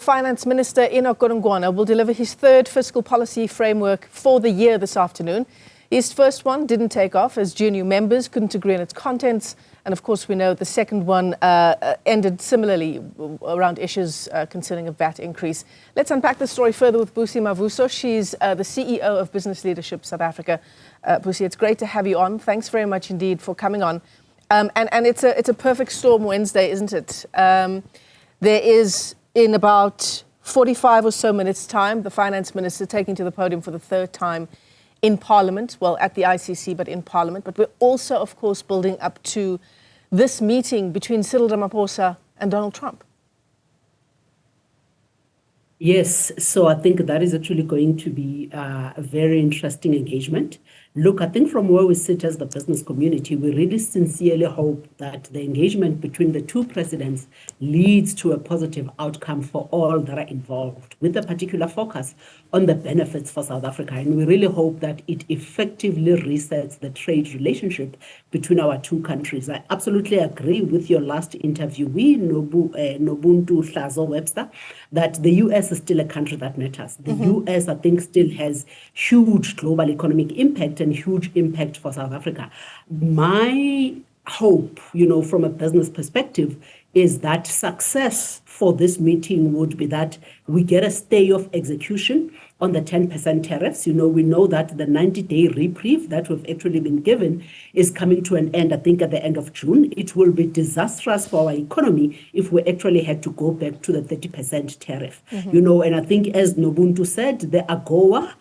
Finance Minister Enoch Godongwana will deliver his third fiscal policy framework for the year this afternoon. His first one didn't take off as GNU members couldn't agree on its contents. And of course, we know the second one ended similarly around issues concerning a VAT increase. Let's unpack the story further with Busi Mavuso. She's the CEO of Business Leadership South Africa. Busi, it's great to have you on. Thanks very much indeed for coming on. And it's a perfect storm Wednesday, isn't it? There is, in about 45 or so minutes' time, the Finance Minister taking to the podium for the third time in Parliament, well, at the ICC, but in Parliament. But we're also, of course, building up to this meeting between Cyril Ramaphosa and Donald Trump. Yes, so I think that is actually going to be a very interesting engagement. Look, I think from where we sit as the business community, we really sincerely hope that the engagement between the two presidents leads to a positive outcome for all that are involved, with a particular focus on the benefits for South Africa. And we really hope that it effectively resets the trade relationship between our two countries. I absolutely agree with your last interviewee, Nobuntu Hlazo Webster, that the US is still a country that matters. The US, I think, still has huge global economic impact and huge impact for South Africa. My hope, from a business perspective, is that success for this meeting would be that we get a stay of execution on the 10% tariffs. We know that the 90-day reprieve that we've actually been given is coming to an end, I think, at the end of June. It will be disastrous for our economy if we actually had to go back to the 30% tariff. And I think, as Nobuntu said, the AGOA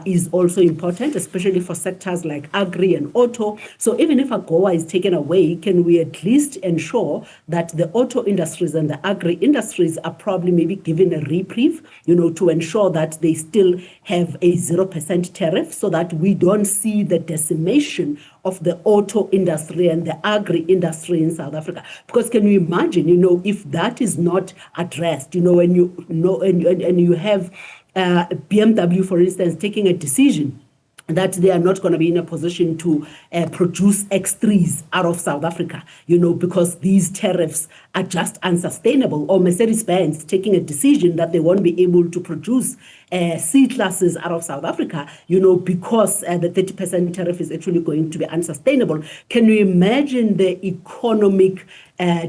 is also important, especially for sectors like agri and auto. So even if AGOA is taken away, can we at least ensure that the auto industries and the agri industries are probably maybe given a reprieve, to ensure that they still have a 0% tariff so that we don't see the decimation of the auto industry and the agri industry in South Africa. Because can you imagine, if that is not addressed, and you have BMW, for instance, taking a decision that they are not going to be in a position to produce X3s out of South Africa, because these tariffs are just unsustainable. Or Mercedes-Benz taking a decision that they won't be able to produce C-classes out of South Africa, because the 30% tariff is actually going to be unsustainable. Can you imagine the economic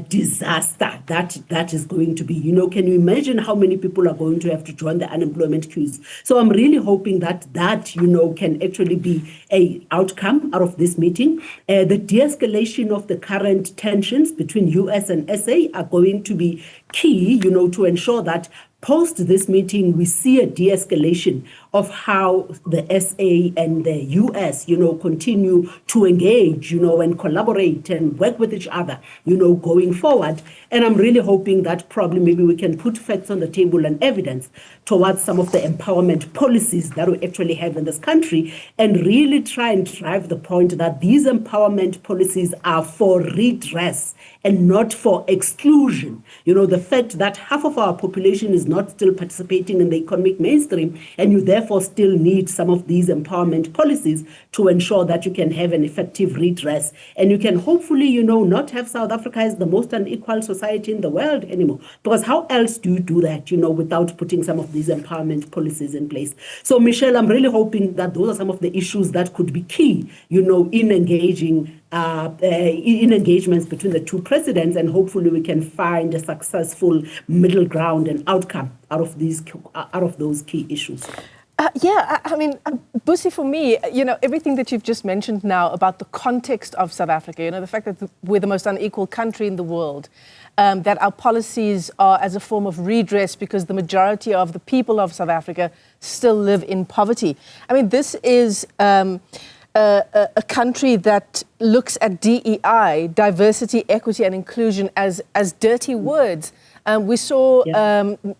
disaster that is going to be? Can you imagine how many people are going to have to join the unemployment queues? So I'm really hoping that can actually be a outcome out of this meeting. The de-escalation of the current tensions between US and SA are going to be key, to ensure that post this meeting, we see a de-escalation of how the SA and the US, continue to engage, and collaborate and work with each other, going forward. And I'm really hoping that probably maybe we can put facts on the table and evidence towards some of the empowerment policies that we actually have in this country, and really try and drive the point that these empowerment policies are for redress and not for exclusion. The fact that half of our population is not still participating in the economic mainstream, and you therefore still need some of these empowerment policies to ensure that you can have an effective redress, and you can hopefully, not have South Africa as the most unequal society in the world anymore. Because how else do you do that, without putting some of these empowerment policies in place? So, Michelle, I'm really hoping that those are some of the issues that could be key, in engaging in engagements between the two presidents, and hopefully we can find a successful middle ground and outcome out of those key issues. Busi, for me, everything that you've just mentioned now about the context of South Africa, the fact that we're the most unequal country in the world, that our policies are as a form of redress because the majority of the people of South Africa still live in poverty. This is a country that looks at DEI, diversity, equity, and inclusion as dirty words. We saw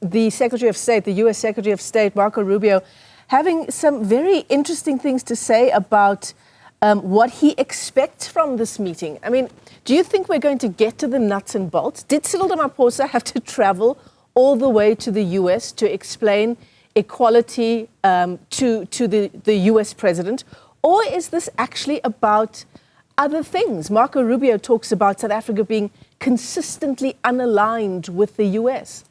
the Secretary of State, the U.S. Secretary of State, Marco Rubio, having some very interesting things to say about what he expects from this meeting. Do you think we're going to get to the nuts and bolts? Did Cyril Ramaphosa have to travel all the way to the U.S. to explain equality to the U.S. president? Or is this actually about other things? Marco Rubio talks about South Africa being consistently unaligned with the US.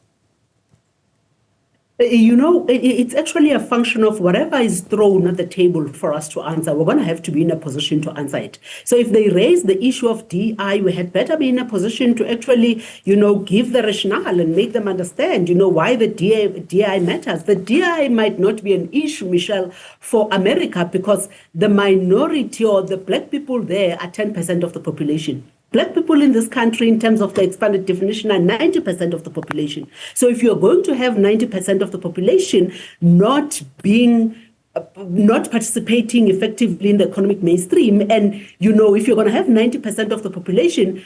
It's actually a function of whatever is thrown at the table for us to answer. We're going to have to be in a position to answer it. So if they raise the issue of DI, we had better be in a position to actually, give the rationale and make them understand, why the DI matters. The DI might not be an issue, Michelle, for America because the minority or the black people there are 10% of the population. Black people in this country, in terms of the expanded definition, are 90% of the population. So if you're going to have 90% of the population not participating effectively in the economic mainstream, and if you're going to have 90% of the population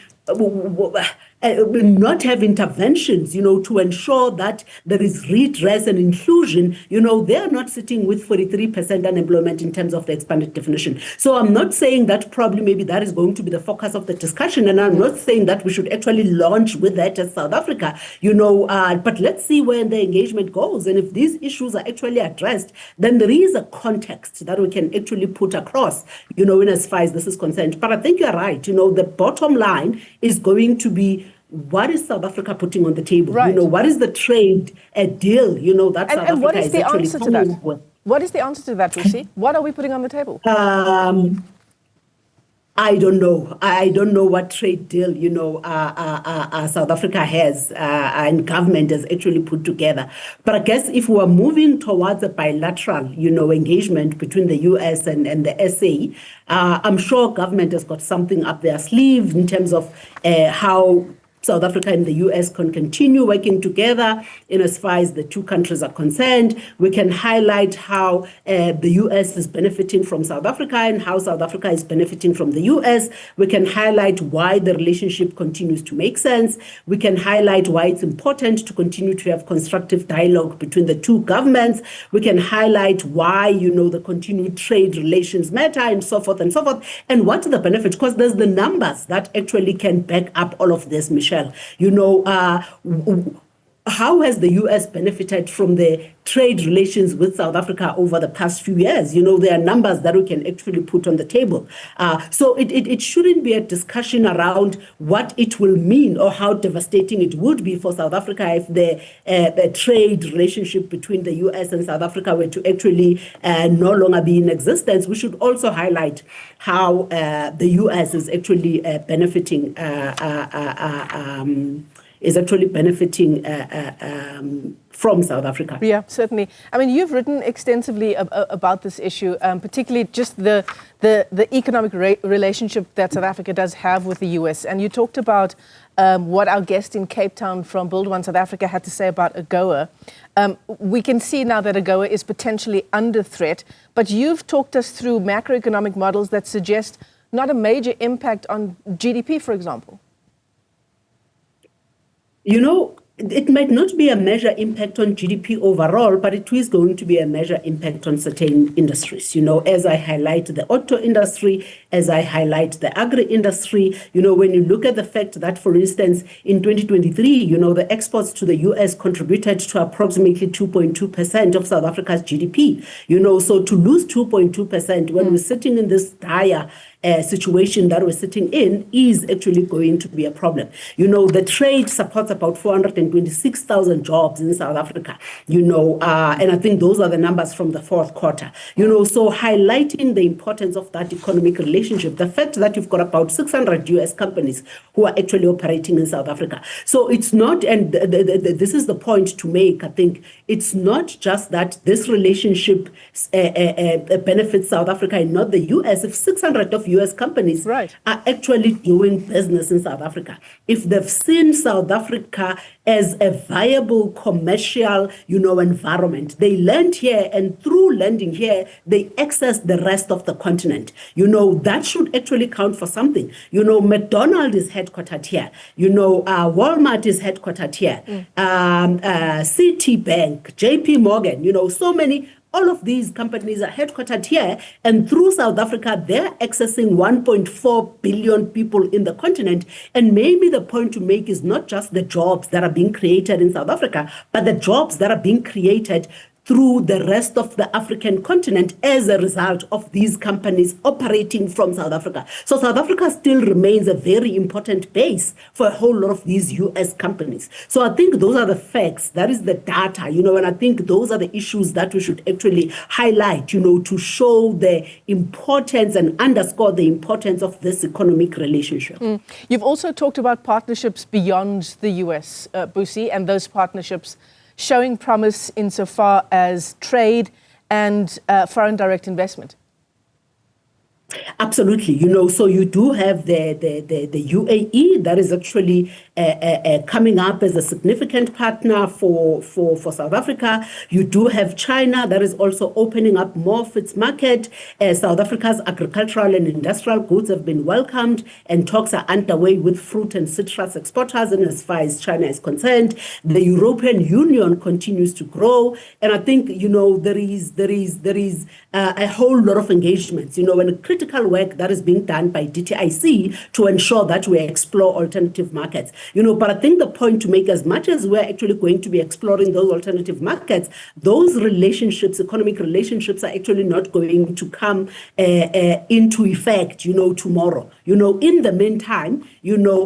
not have interventions, to ensure that there is redress and inclusion, they are not sitting with 43% unemployment in terms of the expanded definition. So I'm not saying that probably maybe that is going to be the focus of the discussion, and I'm not saying that we should actually launch with that as South Africa, but let's see where the engagement goes. And if these issues are actually addressed, then there is a context that we can actually put across, in as far as this is concerned. But I think you're right, the bottom line is going to be what is South Africa putting on the table? Right. What is the trade deal, that South and what Africa is the actually answer to that? coming with? What is the answer to that, Busi? What are we putting on the table? I don't know. I don't know what trade deal, South Africa has and government has actually put together. But I guess if we're moving towards a bilateral, engagement between the US and the SA, I'm sure government has got something up their sleeve in terms of how South Africa and the US can continue working together in as far as the two countries are concerned. We can highlight how the US is benefiting from South Africa and how South Africa is benefiting from the US. We can highlight why the relationship continues to make sense. We can highlight why it's important to continue to have constructive dialogue between the two governments. We can highlight why, the continued trade relations matter and so forth and so forth. And what are the benefits? Because there's the numbers that actually can back up all of this, Michelle. How has the U.S. benefited from the trade relations with South Africa over the past few years? There are numbers that we can actually put on the table. So it shouldn't be a discussion around what it will mean or how devastating it would be for South Africa if the trade relationship between the U.S. and South Africa were to actually no longer be in existence. We should also highlight how the U.S. is actually benefiting from South Africa. Yeah, certainly. I mean, you've written extensively about this issue, particularly just the economic relationship that South Africa does have with the US. And you talked about what our guest in Cape Town from Build One South Africa had to say about AGOA. We can see now that AGOA is potentially under threat, but you've talked us through macroeconomic models that suggest not a major impact on GDP, for example. It might not be a major impact on GDP overall, but it is going to be a major impact on certain industries. As I highlight the auto industry, as I highlight the agri industry, when you look at the fact that, for instance, in 2023, the exports to the US contributed to approximately 2.2% of South Africa's GDP. So to lose 2.2% when we're sitting in this dire situation that we're sitting in is actually going to be a problem. The trade supports about 426,000 jobs in South Africa, and I think those are the numbers from the fourth quarter. So highlighting the importance of that economic relationship, the fact that you've got about 600 US companies who are actually operating in South Africa. So it's not, and this is the point to make, I think, it's not just that this relationship benefits South Africa and not the US. If 600 of US companies are actually doing business in South Africa, if they've seen South Africa as a viable commercial, environment, they land here, and through landing here, they access the rest of the continent. That should actually count for something. McDonald's is headquartered here. Walmart is headquartered here. Citibank, JP Morgan, so many. All of these companies are headquartered here, and through South Africa, they're accessing 1.4 billion people in the continent. And maybe the point to make is not just the jobs that are being created in South Africa, but the jobs that are being created through the rest of the African continent as a result of these companies operating from South Africa. So South Africa still remains a very important base for a whole lot of these US companies. So I think those are the facts. That is the data, and I think those are the issues that we should actually highlight, to show the importance and underscore the importance of this economic relationship. You've also talked about partnerships beyond the US, Busi, and those partnerships showing promise insofar as trade and foreign direct investment. Absolutely. So you do have the UAE that is actually coming up as a significant partner for South Africa. You do have China that is also opening up more of its market. South Africa's agricultural and industrial goods have been welcomed, and talks are underway with fruit and citrus exporters. And as far as China is concerned, the European Union continues to grow. And I think, there is a whole lot of engagements, and critical work that is being done by DTIC to ensure that we explore alternative markets. But I think the point to make, as much as we're actually going to be exploring those alternative markets, those relationships, economic relationships, are actually not going to come into effect, tomorrow. In the meantime,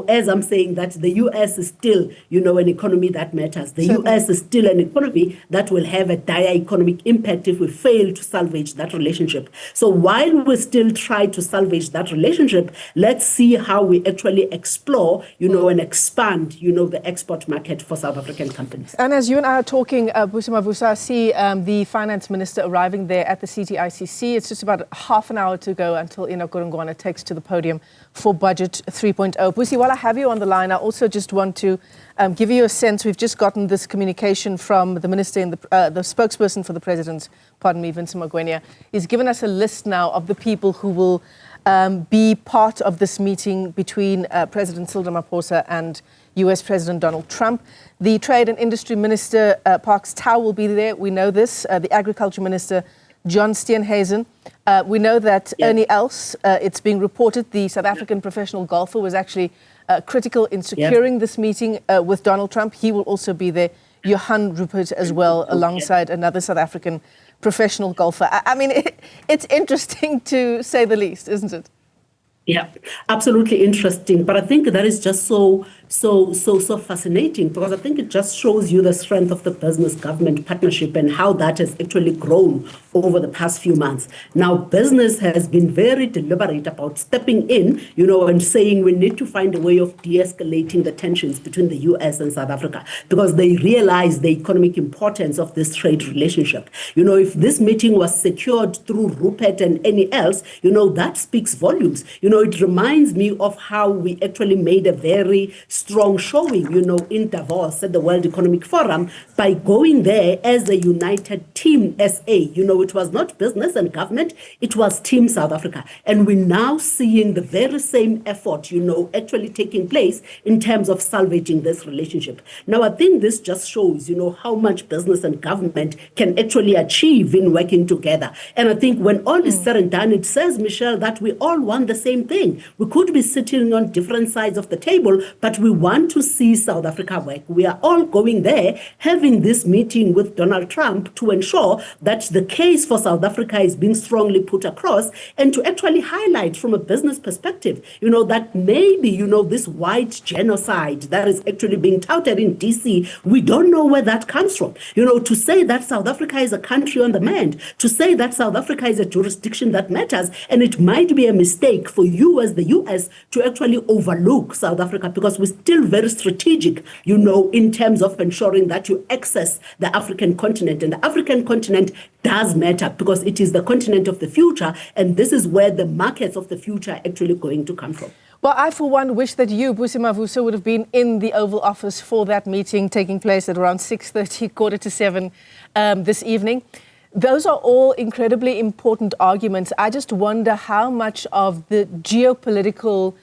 as I'm saying, that the US is still, an economy that matters. The US is still an economy that will have a dire economic impact if we fail to salvage that relationship. So while we still try to salvage that relationship, let's see how we actually explore, and expand, the export market for South African companies. And as you and I are talking, Busi Mavuso, I see the finance minister arriving there at the CTICC. It's just about half an hour to go until Enoch Godongwana takes to the podium for Budget 3.0. Busi, while I have you on the line, I also just want to give you a sense. We've just gotten this communication from the minister and the spokesperson for the president, Vincent Magwenya. He's given us a list now of the people who will be part of this meeting between President Cyril Ramaphosa and US President Donald Trump. The Trade and Industry Minister, Parks Tau, will be there. We know this. The Agriculture Minister, John Steenhuisen. We know that Ernie Els, it's being reported, the South African professional golfer, was actually critical in securing this meeting with Donald Trump. He will also be there. Johan Rupert as well, alongside another South African professional golfer. I mean, it's interesting to say the least, isn't it? Yeah, absolutely interesting. But I think that is just so fascinating, because I think it just shows you the strength of the business-government partnership and how that has actually grown over the past few months. Now, business has been very deliberate about stepping in, and saying we need to find a way of de-escalating the tensions between the US and South Africa, because they realize the economic importance of this trade relationship. If this meeting was secured through Rupert and any else, that speaks volumes. It reminds me of how we actually made a very strong showing, in Davos at the World Economic Forum by going there as a united team SA. It was not business and government, it was Team South Africa. And we're now seeing the very same effort, actually taking place in terms of salvaging this relationship. Now, I think this just shows, how much business and government can actually achieve in working together. And I think when all is said and done, it says, Michelle, that we all want the same thing. We could be sitting on different sides of the table, but we want to see South Africa work. We are all going there, having this meeting with Donald Trump to ensure that the case for South Africa is being strongly put across, and to actually highlight from a business perspective, that maybe, this white genocide that is actually being touted in DC, we don't know where that comes from. To say that South Africa is a country on the mend, to say that South Africa is a jurisdiction that matters, and it might be a mistake for you as the US to actually overlook South Africa, because we're still very strategic, in terms of ensuring that you access the African continent. And the African continent does matter, because it is the continent of the future, and this is where the markets of the future are actually going to come from. Well, I, for one, wish that you, Busi Mavuso, would have been in the Oval Office for that meeting taking place at around 6:30, 6:45 this evening. Those are all incredibly important arguments. I just wonder how much of the geopolitical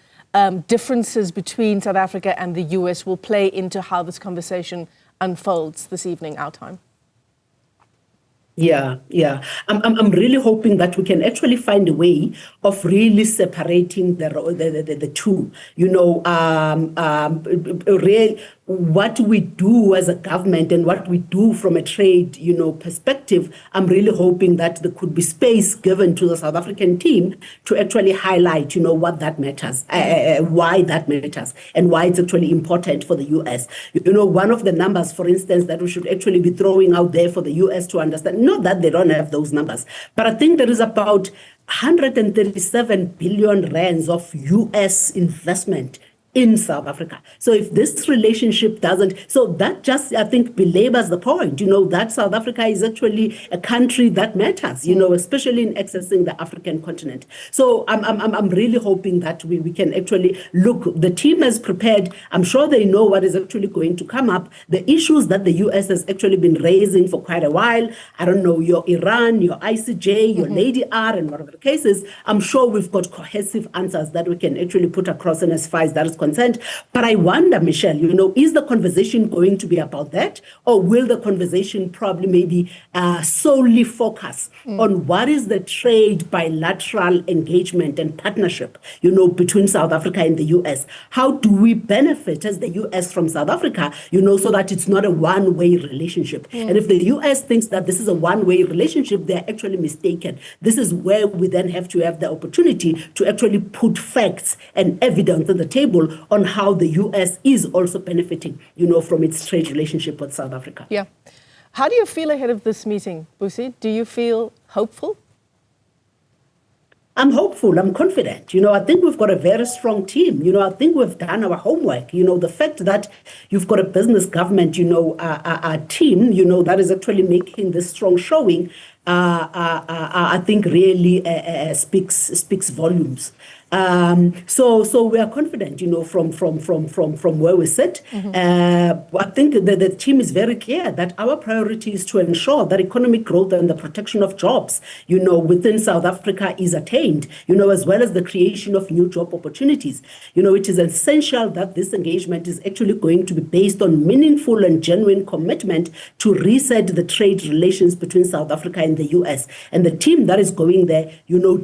differences between South Africa and the US will play into how this conversation unfolds this evening, our time. Yeah. I'm really hoping that we can actually find a way of really separating the two. what we do as a government and what we do from a trade, perspective, I'm really hoping that there could be space given to the South African team to actually highlight, what that matters, why that matters, and why it's actually important for the U.S. One of the numbers, for instance, that we should actually be throwing out there for the U.S. to understand, not that they don't have those numbers, but I think there is about 137 billion rands of U.S. investment in South Africa. So if this relationship doesn't, so that just, I think, belabors the point, that South Africa is actually a country that matters, especially in accessing the African continent. So I'm really hoping that we can actually look, the team has prepared, I'm sure they know what is actually going to come up, the issues that the US has actually been raising for quite a while. I don't know, your Iran, your ICJ, your Lady R, and whatever the case is, I'm sure we've got cohesive answers that we can actually put across, and as far as that is concerned. But I wonder, Michelle, is the conversation going to be about that? Or will the conversation probably maybe solely focus on what is the trade bilateral engagement and partnership, between South Africa and the US? How do we benefit as the US from South Africa, so that it's not a one-way relationship? And if the US thinks that this is a one-way relationship, they're actually mistaken. This is where we then have to have the opportunity to actually put facts and evidence on the table on how the US is also benefiting, from its trade relationship with South Africa. Yeah. How do you feel ahead of this meeting, Busi? Do you feel hopeful? I'm hopeful. I'm confident. I think we've got a very strong team. I think we've done our homework. The fact that you've got a business government, a team, that is actually making this strong showing, I think really speaks volumes. So we are confident, from where we sit. I think that the team is very clear that our priority is to ensure that economic growth and the protection of jobs, within South Africa is attained, as well as the creation of new job opportunities. It is essential that this engagement is actually going to be based on meaningful and genuine commitment to reset the trade relations between South Africa and the US. And the team that is going there,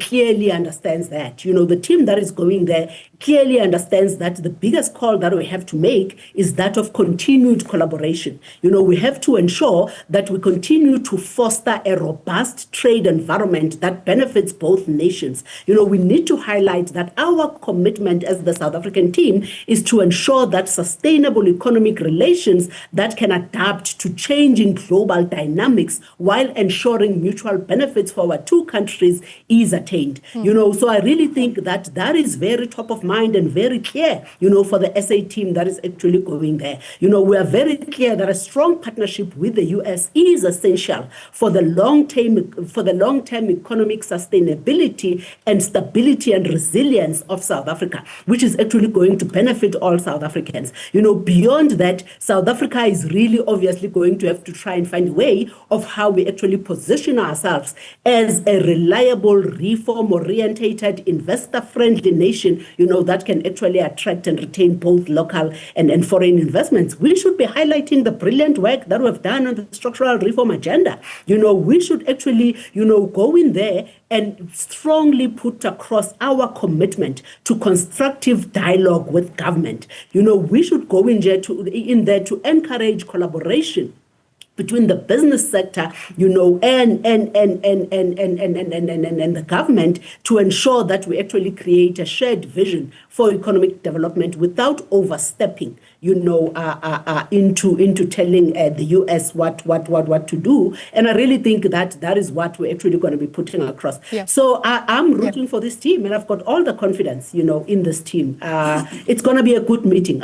clearly understands that. The team that is going there clearly understands that the biggest call that we have to make is that of continued collaboration. We have to ensure that we continue to foster a robust trade environment that benefits both nations. We need to highlight that our commitment as the South African team is to ensure that sustainable economic relations that can adapt to changing global dynamics while ensuring mutual benefits for our two countries is attained. So I really think that is very top of mind and very clear, for the SA team that is actually going there. We are very clear that a strong partnership with the US is essential for the long-term economic sustainability and stability and resilience of South Africa, which is actually going to benefit all South Africans. Beyond that, South Africa is really obviously going to have to try and find a way of how we actually position ourselves as a reliable, reform-orientated, investor-friendly nation, that can actually attract and retain both local and foreign investments. We should be highlighting the brilliant work that we've done on the structural reform agenda. We should actually, go in there and strongly put across our commitment to constructive dialogue with government. We should go in there to encourage collaboration between the business sector, and the government to ensure that we actually create a shared vision for economic development without overstepping, into telling the US what to do. And I really think that is what we're actually going to be putting across. Yeah. So I'm rooting for this team, and I've got all the confidence, in this team. It's going to be a good meeting.